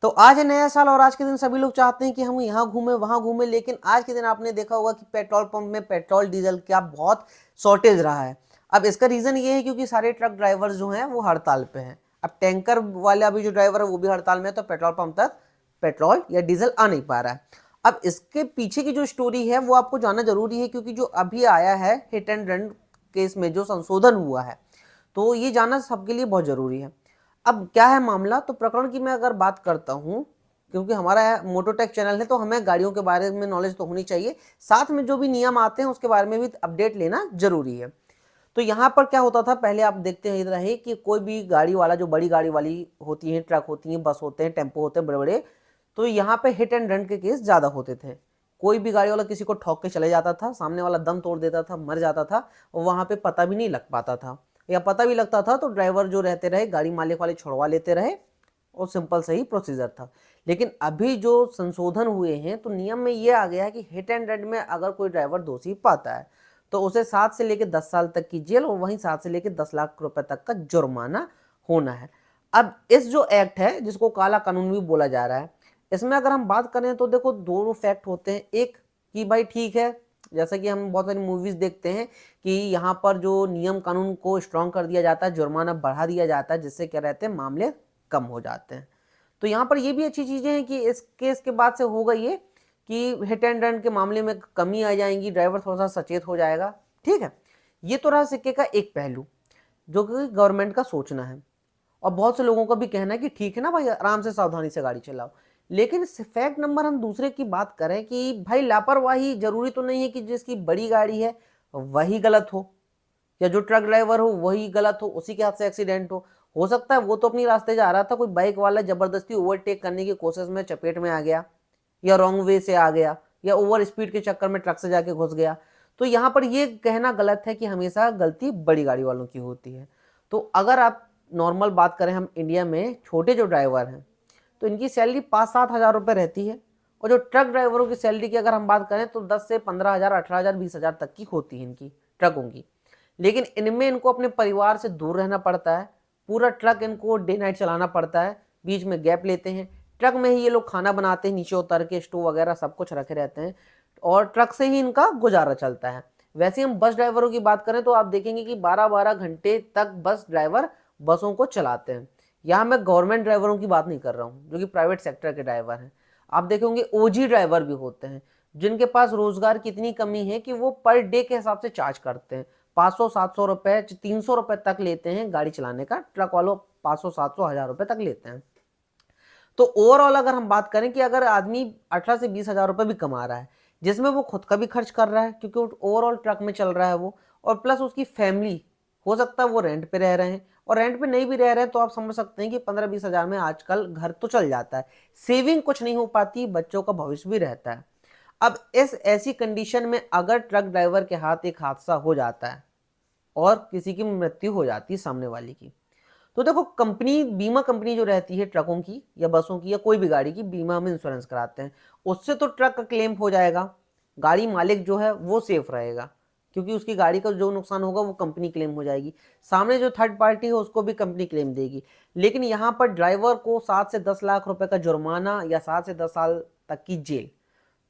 तो आज है नया साल और आज के दिन सभी लोग चाहते हैं कि हम यहाँ घूमें वहाँ घूमें, लेकिन आज के दिन आपने देखा होगा कि पेट्रोल पंप में पेट्रोल डीजल का बहुत शॉर्टेज रहा है। अब इसका रीज़न ये है क्योंकि सारे ट्रक ड्राइवर्स जो हैं वो हड़ताल पे हैं। अब टैंकर वाला भी जो ड्राइवर है वो भी हड़ताल में है, तो पेट्रोल पंप तक पेट्रोल या डीजल आ नहीं पा रहा है। अब इसके पीछे की जो स्टोरी है वो आपको जानना जरूरी है, क्योंकि जो अभी आया है हिट एंड रन केस में जो संशोधन हुआ है, तो ये जानना सबके लिए बहुत ज़रूरी है। अब क्या है मामला, तो प्रकरण की मैं अगर बात करता हूँ, क्योंकि हमारा मोटोटेक चैनल है तो हमें गाड़ियों के बारे में नॉलेज तो होनी चाहिए, साथ में जो भी नियम आते हैं उसके बारे में भी अपडेट लेना जरूरी है। तो यहाँ पर क्या होता था, पहले आप देखते रहे कि कोई भी गाड़ी वाला, जो बड़ी गाड़ी वाली होती है, ट्रक होती हैं, बस होते हैं, टेम्पो होते हैं बड़े बड़े, तो यहाँ पे हिट एंड रन के केस ज़्यादा होते थे। कोई भी गाड़ी वाला किसी को ठोक के चले जाता था, सामने वाला दम तोड़ देता था, मर जाता था, और वहाँ पे पता भी नहीं लग पाता था, या पता भी लगता था तो ड्राइवर जो रहते रहे, गाड़ी मालिक वाले छुड़वा लेते रहे, और सिंपल सही प्रोसीजर था। लेकिन अभी जो संशोधन हुए हैं तो नियम में ये आ गया है कि हिट एंड रन में अगर कोई ड्राइवर दोषी पाता है तो उसे 7 से लेकर 10 साल तक की जेल और वहीं 7 से लेकर 10 लाख रुपए तक का जुर्माना होना है। अब इस जो एक्ट है, जिसको काला कानून भी बोला जा रहा है, इसमें अगर हम बात करें तो देखो दोनों फैक्ट होते हैं। एक कि भाई ठीक है, जैसा कि हम बहुत सारी मूवीज देखते हैं कि यहाँ पर जो नियम कानून को स्ट्रांग कर दिया जाता है, जुर्माना बढ़ा दिया जाता है, जिससे क्या रहते हैं, मामले कम हो जाते हैं। तो यहाँ पर ये भी अच्छी चीजें हैं कि इस केस के बाद से होगा ये कि हिट एंड रन के मामले में कमी आ जाएगी, ड्राइवर थोड़ा सा सचेत हो जाएगा। ठीक है, ये तो रहा सिक्के का एक पहलू जो कि गवर्नमेंट का सोचना है, और बहुत से लोगों का भी कहना है कि ठीक है ना भाई, आराम से सावधानी से गाड़ी चलाओ। लेकिन फैक्ट नंबर हम दूसरे की बात करें कि भाई लापरवाही जरूरी तो नहीं है कि जिसकी बड़ी गाड़ी है वही गलत हो, या जो ट्रक ड्राइवर हो वही गलत हो, उसी के हाथ से एक्सीडेंट हो सकता है वो तो अपनी रास्ते जा रहा था, कोई बाइक वाला जबरदस्ती ओवरटेक करने की कोशिश में चपेट में आ गया, या रॉन्ग वे से आ गया, या ओवर स्पीड के चक्कर में ट्रक से जाके घुस गया। तो यहाँ पर ये कहना गलत है कि हमेशा गलती बड़ी गाड़ी वालों की होती है। तो अगर आप नॉर्मल बात करें, हम इंडिया में छोटे जो ड्राइवर हैं तो इनकी सैलरी 5-7 हज़ार रुपये रहती है, और जो ट्रक ड्राइवरों की सैलरी की अगर हम बात करें तो 10 से 15 हज़ार, 18 हज़ार, 20 हज़ार तक की होती है इनकी, ट्रकों की। लेकिन इनमें इनको अपने परिवार से दूर रहना पड़ता है, पूरा ट्रक इनको डे नाइट चलाना पड़ता है, बीच में गैप लेते हैं, ट्रक में ही ये लोग खाना बनाते हैं, नीचे उतर के स्टोव वगैरह सब कुछ रखे रहते हैं, और ट्रक से ही इनका गुजारा चलता है। वैसे हम बस ड्राइवरों की बात करें तो आप देखेंगे कि 12-12 घंटे तक बस ड्राइवर बसों को चलाते हैं। यहाँ मैं गवर्नमेंट ड्राइवरों की बात नहीं कर रहा हूँ, जो कि प्राइवेट सेक्टर के ड्राइवर हैं। आप देखेंगे ओजी ड्राइवर भी होते हैं, जिनके पास रोजगार की इतनी कमी है कि वो पर डे के हिसाब से चार्ज करते हैं, 500-700 रुपए, 300 रुपए तक लेते हैं गाड़ी चलाने का। ट्रक वालों 500-700 हज़ार रुपए तक लेते हैं। तो ओवरऑल अगर हम बात करें कि अगर आदमी 18 से 20 हज़ार रुपए भी कमा रहा है, जिसमें वो खुद का भी खर्च कर रहा है क्योंकि ओवरऑल ट्रक में चल रहा है वो, और प्लस उसकी फैमिली, हो सकता है वो रेंट पे रह रहे हैं, और रेंट पे नहीं भी रह रहे हैं तो आप समझ सकते हैं कि 15-20 हज़ार में आजकल घर तो चल जाता है, सेविंग कुछ नहीं हो पाती, बच्चों का भविष्य भी रहता है। अब इस ऐसी कंडीशन में अगर ट्रक ड्राइवर के हाथ एक हादसा हो जाता है और किसी की मृत्यु हो जाती है सामने वाले की, तो देखो कंपनी, बीमा कंपनी जो रहती है ट्रकों की या बसों की या कोई भी गाड़ी की, बीमा में इंश्योरेंस कराते हैं, उससे तो ट्रक का क्लेम हो जाएगा, गाड़ी मालिक जो है वो सेफ रहेगा, क्योंकि उसकी गाड़ी का जो नुकसान होगा वो कंपनी क्लेम हो जाएगी, सामने जो थर्ड पार्टी है उसको भी कंपनी क्लेम देगी। लेकिन यहाँ पर ड्राइवर को 7 से 10 लाख रुपए का जुर्माना या 7 से 10 साल तक की जेल।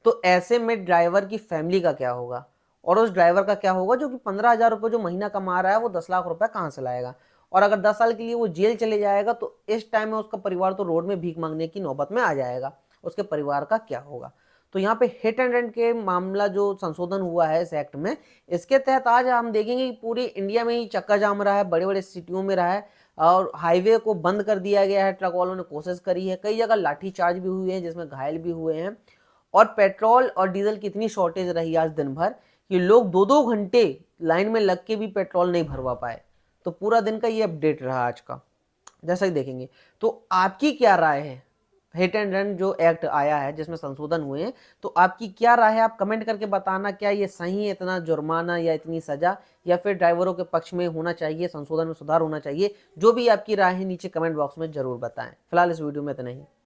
तो ऐसे में ड्राइवर की फैमिली का क्या होगा, और उस ड्राइवर का क्या होगा जो कि 15 हज़ार रुपये जो महीना कमा रहा है, वो 10 लाख रुपए कहाँ से लाएगा। और अगर 10 साल के लिए वो जेल चले जाएगा तो इस टाइम में उसका परिवार तो रोड में भीख मांगने की नौबत में आ जाएगा, उसके परिवार का क्या होगा। तो यहाँ पे हिट एंड रन के मामला जो संशोधन हुआ है इस एक्ट में, इसके तहत आज हम देखेंगे कि पूरे इंडिया में ही चक्का जाम रहा है, बड़े बड़े सिटियों में रहा है, और हाईवे को बंद कर दिया गया है। ट्रक वालों ने कोशिश करी है, कई जगह लाठीचार्ज भी हुए हैं जिसमें घायल भी हुए हैं, और पेट्रोल और डीजल की इतनी शॉर्टेज रही आज दिन भर कि लोग 2-2 घंटे लाइन में लग के भी पेट्रोल नहीं भरवा पाए। तो पूरा दिन का ये अपडेट रहा आज का, जैसा ही देखेंगे। तो आपकी क्या राय है, हिट एंड रन जो एक्ट आया है जिसमें संशोधन हुए हैं, तो आपकी क्या राय है, आप कमेंट करके बताना। क्या ये सही है इतना जुर्माना या इतनी सजा, या फिर ड्राइवरों के पक्ष में होना चाहिए, संशोधन में सुधार होना चाहिए? जो भी आपकी राय है नीचे कमेंट बॉक्स में जरूर बताएं। फिलहाल इस वीडियो में इतना ही।